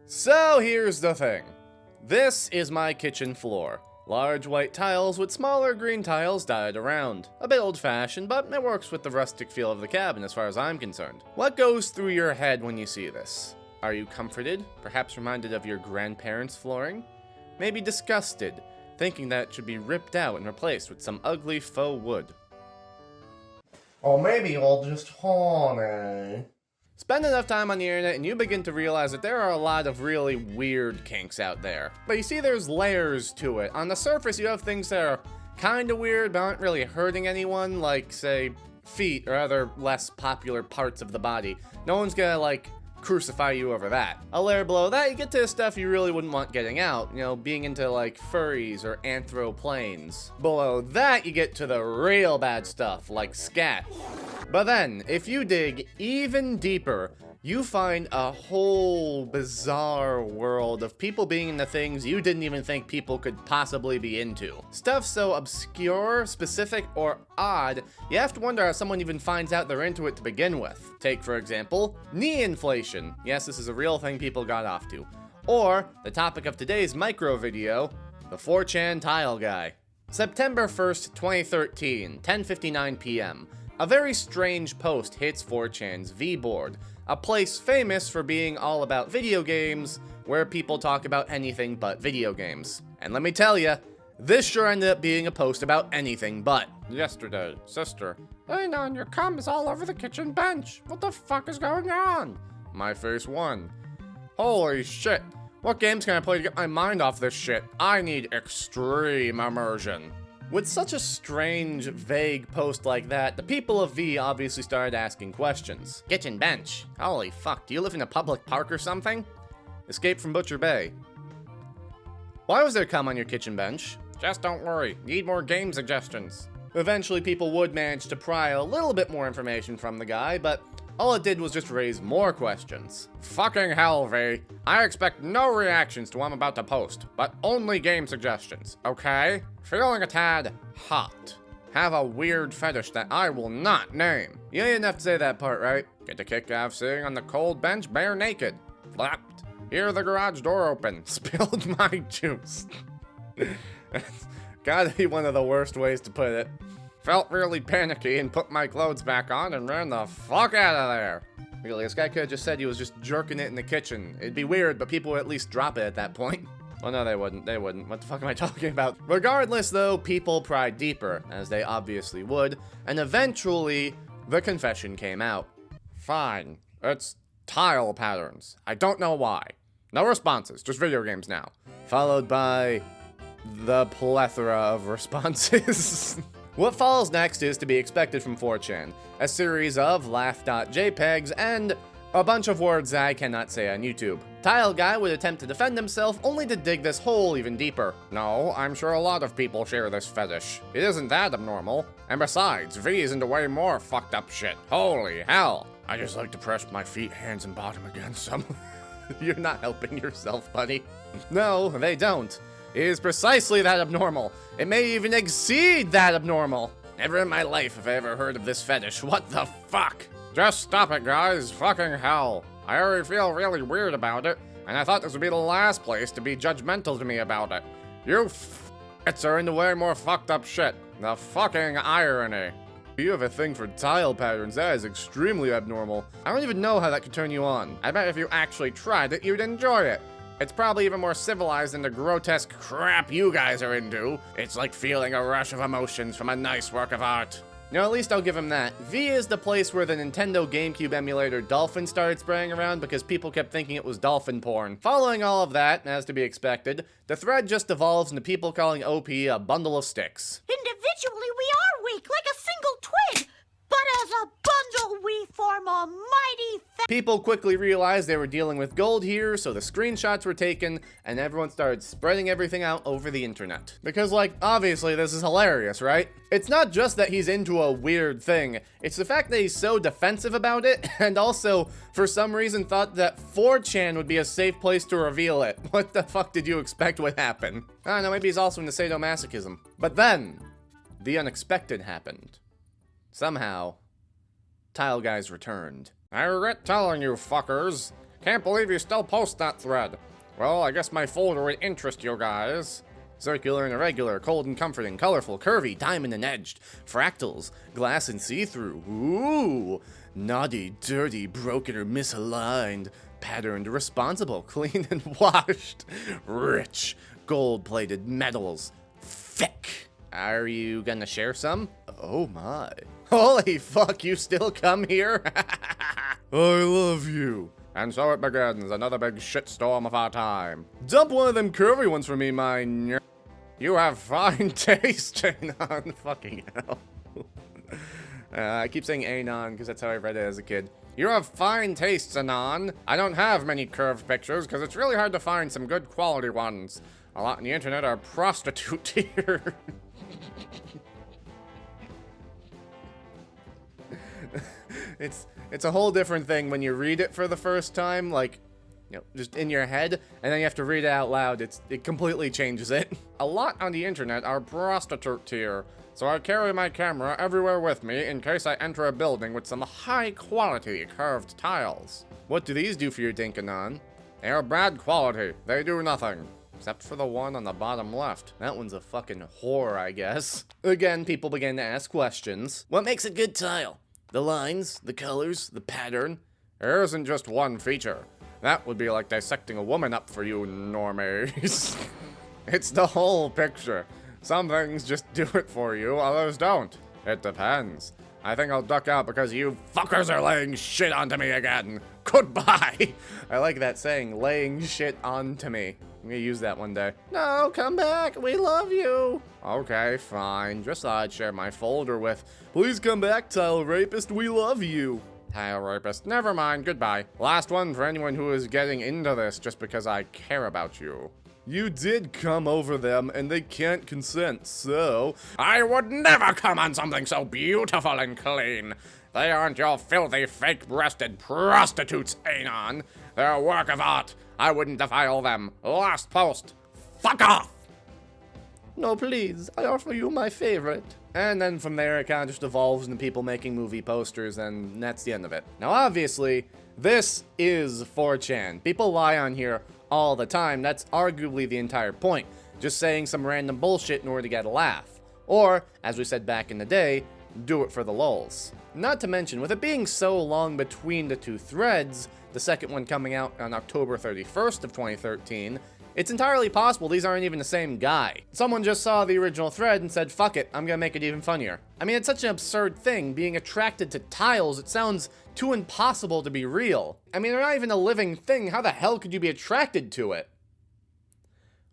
So here's the thing. This is my kitchen floor. Large white tiles with smaller green tiles dotted around. A bit old-fashioned, but it works with the rustic feel of the cabin as far as I'm concerned. What goes through your head when you see this? Are you comforted? Perhaps reminded of your grandparents' flooring? Maybe disgusted, thinking that it should be ripped out and replaced with some ugly faux wood. Or maybe you'll just horny. Spend enough time on the internet and you begin to realize that there are a lot of really weird kinks out there. But you see, there's layers to it. On the surface, you have things that are kinda weird but aren't really hurting anyone, like, say, feet or other less popular parts of the body. No one's gonna, like, crucify you over that. A layer below that, you get to stuff you really wouldn't want getting out, you know, being into like furries or anthroplanes. Below that, you get to the real bad stuff, like scat. But then, if you dig even deeper, you find a whole bizarre world of people being into things you didn't even think people could possibly be into. Stuff so obscure, specific, or odd, you have to wonder how someone even finds out they're into it to begin with. Take, for example, knee inflation. Yes, this is a real thing people got off to. Or, the topic of today's micro video, the 4chan tile guy. September 1st, 2013, 10:59 p.m. A very strange post hits 4chan's V-board, a place famous for being all about video games, where people talk about anything but video games. And let me tell ya, this sure ended up being a post about anything but. Yesterday, sister. Hey non, your cum is all over the kitchen bench. What the fuck is going on? My face one. Holy shit. What games can I play to get my mind off this shit? I need extreme immersion. With such a strange, vague post like that, the people of V obviously started asking questions. Kitchen bench. Holy fuck, do you live in a public park or something? Escape from Butcher Bay. Why was there cum on your kitchen bench? Just don't worry, need more game suggestions. Eventually people would manage to pry a little bit more information from the guy, but all it did was just raise more questions. Fucking hell, V. I expect no reactions to what I'm about to post, but only game suggestions, okay? Feeling a tad hot. Have a weird fetish that I will not name. You didn't have to say that part, right? Get the kick out of sitting on the cold bench bare naked. Flapped. Hear the garage door open. Spilled my juice. Gotta be one of the worst ways to put it. Felt really panicky and put my clothes back on and ran the fuck out of there. Really, this guy could have just said he was just jerking it in the kitchen. It'd be weird, but people would at least drop it at that point. Well, no, they wouldn't. They wouldn't. What the fuck am I talking about? Regardless, though, people pried deeper, as they obviously would, and eventually, the confession came out. Fine. It's tile patterns. I don't know why. No responses, just video games now. Followed by the plethora of responses. What follows next is to be expected from 4chan, a series of laugh.jpegs and a bunch of words I cannot say on YouTube. Tile Guy would attempt to defend himself only to dig this hole even deeper. No, I'm sure a lot of people share this fetish. It isn't that abnormal. And besides, V is into way more fucked up shit. Holy hell. I just like to press my feet, hands, and bottom against some. You're not helping yourself, buddy. No, they don't. It is precisely that abnormal. It may even exceed that abnormal. Never in my life have I ever heard of this fetish. What the fuck? Just stop it, guys. Fucking hell. I already feel really weird about it, and I thought this would be the last place to be judgmental to me about it. You f***its are into way more fucked up shit. The fucking irony. You have a thing for tile patterns. That is extremely abnormal. I don't even know how that could turn you on. I bet if you actually tried it, you'd enjoy it. It's probably even more civilized than the grotesque crap you guys are into. It's like feeling a rush of emotions from a nice work of art. No, at least I'll give him that. V is the place where the Nintendo GameCube emulator Dolphin started spraying around because people kept thinking it was dolphin porn. Following all of that, as to be expected, the thread just evolves into people calling OP a bundle of sticks. Individually, we are weak, like a single twig, but as a bundle, we form a mighty People quickly realized they were dealing with gold here, so the screenshots were taken, and everyone started spreading everything out over the internet. Because, like, obviously this is hilarious, right? It's not just that he's into a weird thing, it's the fact that he's so defensive about it, and also, for some reason, thought that 4chan would be a safe place to reveal it. What the fuck did you expect would happen? I don't know, maybe he's also into sadomasochism. But then, the unexpected happened. Somehow, Tile Guys returned. I regret telling you fuckers. Can't believe you still post that thread. Well, I guess my folder would interest you guys. Circular and irregular, cold and comforting, colorful, curvy, diamond and edged, fractals, glass and see-through, ooh, naughty, dirty, broken or misaligned, patterned, responsible, clean and washed, rich, gold-plated metals, thick. Are you gonna share some? Oh my. Holy fuck, you still come here? I love you. And so it begins, another big shitstorm of our time. Dump one of them curvy ones for me, my You have fine taste, Anon. Fucking hell. I keep saying Anon because that's how I read it as a kid. You have fine tastes, Anon. I don't have many curved pictures because it's really hard to find some good quality ones. A lot on the internet are prostitute here. It's a whole different thing when you read it for the first time, like, you know, just in your head, and then you have to read it out loud. It completely changes it. A lot on the internet are prostitute tier, so I carry my camera everywhere with me in case I enter a building with some high quality curved tiles. What do these do for your Dinkanon? They are bad quality. They do nothing. Except for the one on the bottom left. That one's a fucking whore, I guess. Again, people begin to ask questions. What makes a good tile? The lines, the colors, the pattern. There isn't just one feature. That would be like dissecting a woman up for you normies. It's the whole picture. Some things just do it for you, others don't. It depends. I think I'll duck out because you fuckers are laying shit onto me again. Goodbye. I like that saying, laying shit onto me. I'm gonna use that one day. No, come back. We love you. Okay, fine. Just thought I'd share my folder with. Please come back, tile rapist. We love you. Tile rapist. Never mind. Goodbye. Last one for anyone who is getting into this just because I care about you. You did come over them, and they can't consent, so... I would never come on something so beautiful and clean. They aren't your filthy, fake-breasted prostitutes, Anon. They're a work of art. I wouldn't defile them. Last post. Fuck off! No, please. I offer you my favorite. And then from there, it kind of just evolves into people making movie posters, and that's the end of it. Now, obviously, this is 4chan. People lie on here all the time. That's arguably the entire point. Just saying some random bullshit in order to get a laugh. Or, as we said back in the day, do it for the lulz. Not to mention, with it being so long between the two threads, the second one coming out on October 31st of 2013, it's entirely possible these aren't even the same guy. Someone just saw the original thread and said, fuck it, I'm gonna make it even funnier. I mean, it's such an absurd thing, being attracted to tiles, it sounds too impossible to be real. I mean, they're not even a living thing, how the hell could you be attracted to it?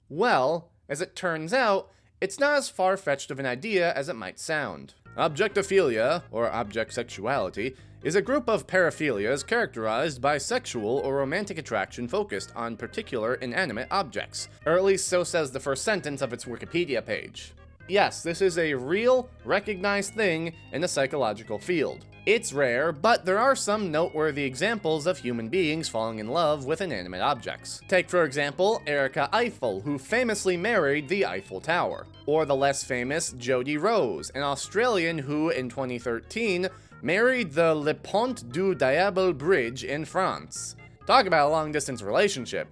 Well, as it turns out, it's not as far-fetched of an idea as it might sound. Objectophilia, or object sexuality, is a group of paraphilias characterized by sexual or romantic attraction focused on particular inanimate objects, or at least so says the first sentence of its Wikipedia page. Yes, this is a real, recognized thing in the psychological field. It's rare, but there are some noteworthy examples of human beings falling in love with inanimate objects. Take, for example, Erika Eiffel, who famously married the Eiffel Tower. Or the less famous Jodie Rose, an Australian who, in 2013, married the Le Pont du Diable Bridge in France. Talk about a long-distance relationship.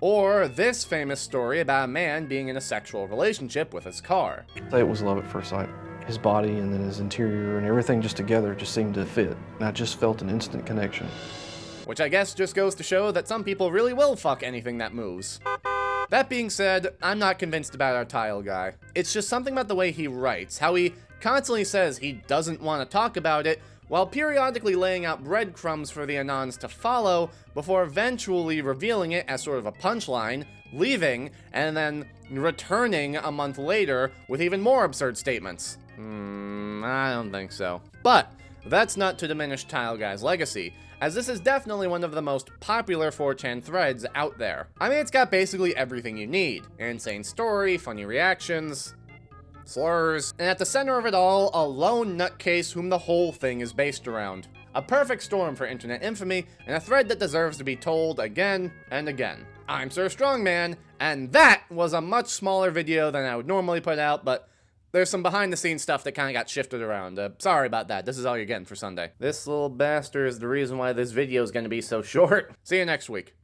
Or this famous story about a man being in a sexual relationship with his car. It was love at first sight. His body and then his interior and everything just together just seemed to fit. And I just felt an instant connection. Which I guess just goes to show that some people really will fuck anything that moves. That being said, I'm not convinced about our tile guy. It's just something about the way he writes, how he constantly says he doesn't want to talk about it, while periodically laying out breadcrumbs for the Anons to follow, before eventually revealing it as sort of a punchline, leaving, and then returning a month later with even more absurd statements. I don't think so. But that's not to diminish Tile Guy's legacy, as this is definitely one of the most popular 4chan threads out there. I mean, it's got basically everything you need. An insane story, funny reactions, slurs, and at the center of it all, a lone nutcase whom the whole thing is based around. A perfect storm for internet infamy, and a thread that deserves to be told again and again. I'm Sir Strongman, and that was a much smaller video than I would normally put out, but There's some behind-the-scenes stuff that kind of got shifted around. Sorry about that. This is all you're getting for Sunday. This little bastard is the reason why this video is going to be so short. See you next week.